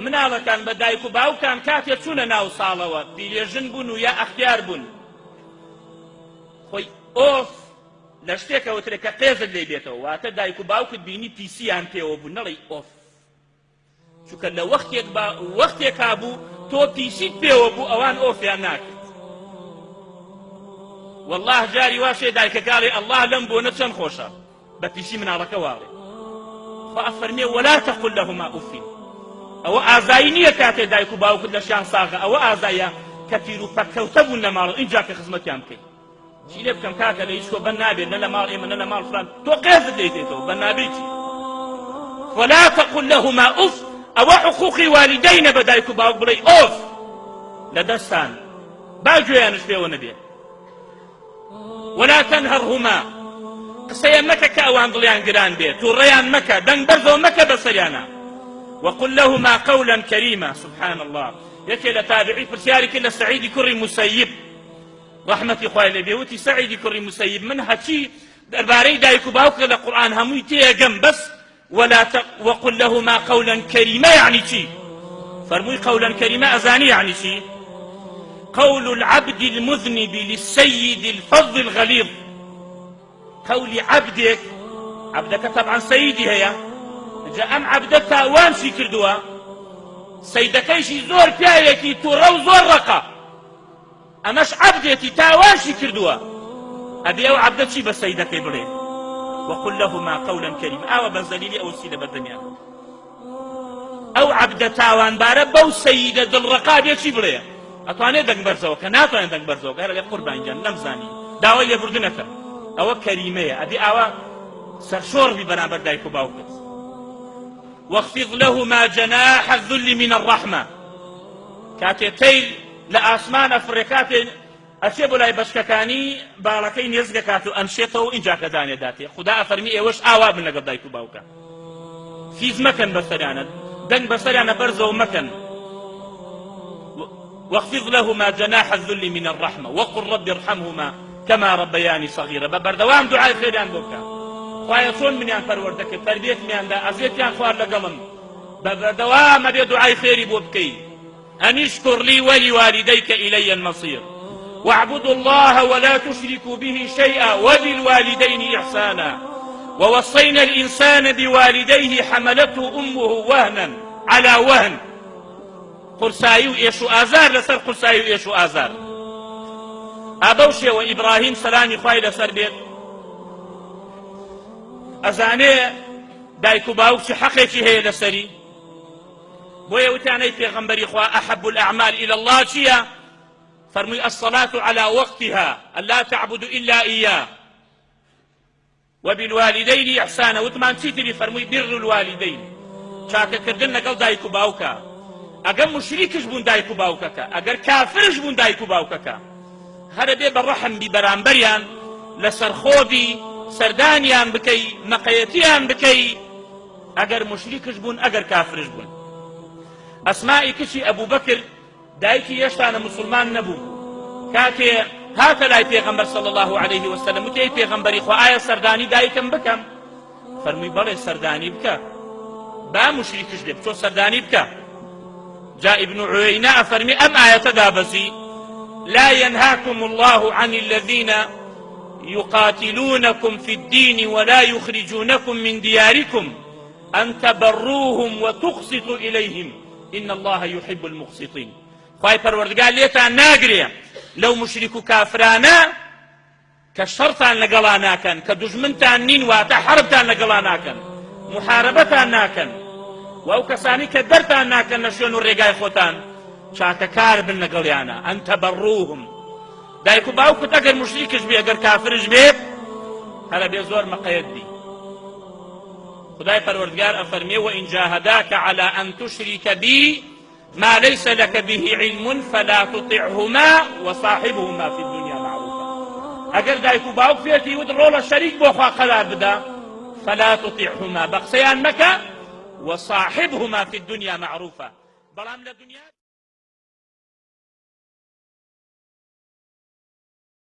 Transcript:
مناڵەکان بە دایک و باوکان کاتێ چوونە ناو ساڵەوە پیرێژن بوون و یا ئەختیار بوون خۆی ئۆف لە شتێکەوەترێ کە قێزت لێ بێتەوە واتە دایک و باوکت بینی پیسییان پێوە بوو نەڵێی ئۆف چونکە لە وەختێکا بوو تۆ پیسیت پێوە بوو ئەوان ئۆفیان ناکرد والله جاری واشێ دایکەکاڵێ ئەڵڵاه لەم بۆنە چەند خۆشە بە پیسی مناڵەکە واڵێ خوا ئەفەرمێ وەلا تەقول لەهما ئوف ئەوە ئازایی نییە کاتێ دایک و باوکت لە شیان ساغە ئەوە ئازایە کە پیر و پەککەوتە بوون لە ماڵ اینجا کە خزمەتیان بکەیت چی لێ بکەم کاکە لە هیچ کۆ بەن نابێت نە لە ماڵ ئێمە نە لە ماڵ فلان تۆ قێزت دەیتێتەوە بەن نابێتی ولا تقل لهما ئوف ئەوە حقوقی والیدەینە بە دایک و باوک بڵێ ئۆف لە دەستان با گوێیانش پێوە نەبێ ولا تنهرهما قسەیان مەکە کە ئەوان دڵیان گران بێت تووڕێیان مەکە دەنگ بەرزەوە مەکە بەسەریانە وقل لهما قولا كريما سبحان الله يكي لتابعي فرسياري كلا سعيد كري مسيب رحمتي خواه لبيوتي سعيد كري مسيب من هاتي درباري دايكو باوك للقرآن همي تيجم بس وقل لهما قولا كريما يعني شي فرموي قولا كريما أزاني يعني شي قول العبد المذنب للسيد الفظ الغليظ قول عبدك طبعا سيدي هي جا ئەم عەبدە تاوانشی کردووە سەیدەکەیشی زۆر پیاوێکی تووڕە و زۆر ڕەقە ئەمەش عەبدێتی تاوانشی کردووە ئەبێ ئەو عەبدە چی بە سەیدەکەی بڵێ وقل لهما قولا كريما ئاوە بەزەلیلی ئەو سی لە بەردەمیان ئەو عەبدە تاوانبارە بەو سەیدە دڵڕەقا بێ چی بڵێ ئەتوانێت دەنگ بەرزەوە کە ناتوانێت دەنگ بەرزەوە کە هەر لێ قوربانجان نەمزانی داوای لێبوردنەکە ئەوە کەریمەیە ئەبێ ئاوە سەرشۆڕبی بەرامبەر دایک و باوکت واخفض لهما جناح الذل من الرحمة كاتي تيل لآسمان فريكاتي أشيبو لاي بشككاني باڵەکەی نێزگە کاتو ئەنشێتەوە ئینجا کە دانێ داتێ خدا ئەفەرمی ئێوەش ئاوا بن لەگەڵ دایک و باوکە فیز مەکەن بەسەریانە دەنگ بەسەریانە بەرزەوە مەکەن واخفض لهما جناح الذل من الرحمة وقل رب ارحمهما كما ربياني صغيرا ببردوام دعاء خيريان بوكا خوایە چۆن منیان پەروەردەکرد تەربیەتمیاندا ئەزیەتیان خوارد لەگەڵم بەبەردەوامە بێ دوعای خێری بۆ بکەی أن اشكر لي ولوالديك إلي المصير واعبدوا الله ولا تشركوا به شيئا وبالوالدين إحسانا ووصينا الإنسان بوالديه حملته أمه وهنا على وهن قرسايو إيشو آزار لسر قرسايو إيشو آزار أبوشي وإبراهيم سلامي خواهي لسر بيت ئەزانێ دایک و باوکی حەقێکی هەیە لەسەری بۆیە وتیانەی پێغەمبەری خوا ئەحەب الأعمال إلى الله چییە فەرمووی الصلاة على وقتها ألا تعبد إلا إياه وبالوالدين إحسانا وتمان چیتری فەرمووی بر الوالدين چاکەکردن لەگەڵ دایک و باوکە ئەگەر مشریکش بوون دایک و باوکەکە ئەگەر کافرش بوون دایک و باوکەکە هەرە بێ بە ڕەحم بی بەرامبەریان لەسەر خۆبی سەردانیان بکەی مەقەیەتیان بکەی ئەگەر مشریکش بوون ئەگەر کافرش بوون ئەسمائی کچی ئەبوو بەکر دایکی هێشتانە موسڵمان نەبوو کاتێ هاتە لای پێغەمبەر صلی الله عليه وسلم وتێی پێغەمبەری خوا ئایا سەردانی دایکم بکەم فەرمووی بەڵێ سەردانی بکە با مشریکش بێ بچۆ سەردانی بکە جا ئیبن عوەینە ئەفەرمی ئەم ئایەتە دابەزی لا ينهاكم الله عن الذين يقاتلونكم في الدين ولا يخرجونكم من دياركم أن تبروهم وتقسطوا إليهم إن الله يحب المقسطين خواهي پروردگار ليتان ناگريا لو مشركو كافرانا كشرطان لقلاناكن كدجمنتان نين واتا حربتان لقلاناكن محاربتان ناكن واو كساني كدرتان ناكن نشون الرقاي خوتان شاكا كاربن لقليانا أن تبروهم دایک و باوکت ئەگەر مشریکش بێ ئەگەر کافرش بێ هەرە بێ زۆر مەقەیەت دی خدای پەروەردگار ئەفەرمێ وئین جاهداک على أن تشرك بي ما ليس لك به علم فلا تطعهما وصاحبهما في الدنيا معروفا ئەگەر دایک و باوک فێتی ود ڕۆڵە شەریک بۆ خوا قەرار بدا فلا تطعهما بە قسەیان مەکە وصاحبهما في الدنيا معروفا بەڵام لە دنیا